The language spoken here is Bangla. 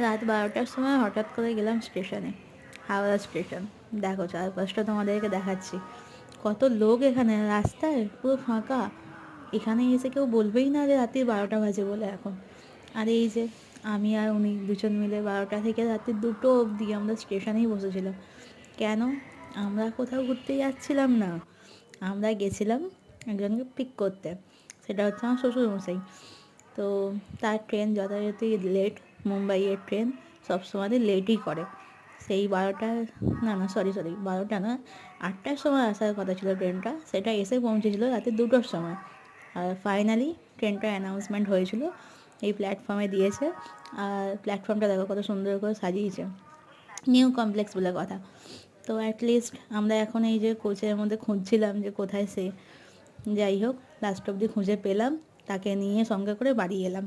রাত 12টার সময় হঠাৎ করে গেলাম স্টেশনে, হাওড়া স্টেশন। দেখো চারপাশটা তোমাদেরকে দেখাচ্ছি, কত লোক এখানে, রাস্তায় পুরো ফাঁকা। এখানে এসে কেউ বলবেই না যে রাত্রি 12টা বাজে বলে এখন। আর এই যে আমি আর উনি দুজন মিলে 12টা থেকে রাত্রি 2টো অবধি আমরা স্টেশনেই বসেছিলাম। কেন? আমরা কোথাও ঘুরতে যাচ্ছিলাম না, আমরা গেছিলাম একজনকে পিক করতে। সেটা হচ্ছে আমার শ্বশুরমশাই। তো তার ট্রেন যথারীতি লেট, মুম্বাইয়ের ট্রেন সবসময় লেটই করে। সেই 12টা, না না সরি 12টা না, 8টার সময় আসার কথা ছিল ট্রেনটা, সেটা এসে পৌঁছেছিল রাতে 2টোর সময়। আর ফাইনালি ট্রেনটা অ্যানাউন্সমেন্ট হয়েছিল, এই প্ল্যাটফর্মে দিয়েছে। আর প্ল্যাটফর্মটা দেখো কত সুন্দর করে সাজিয়েছে, নিউ কমপ্লেক্স বলে কথা। তো অ্যাটলিস্ট আমরা এখন এই যে কোচের মধ্যে খুঁজছিলাম যে কোথায় সে, যাই হোক লাস্ট অবধি খুঁজে পেলাম, তাকে নিয়ে সঙ্গে করে বাড়ি এলাম।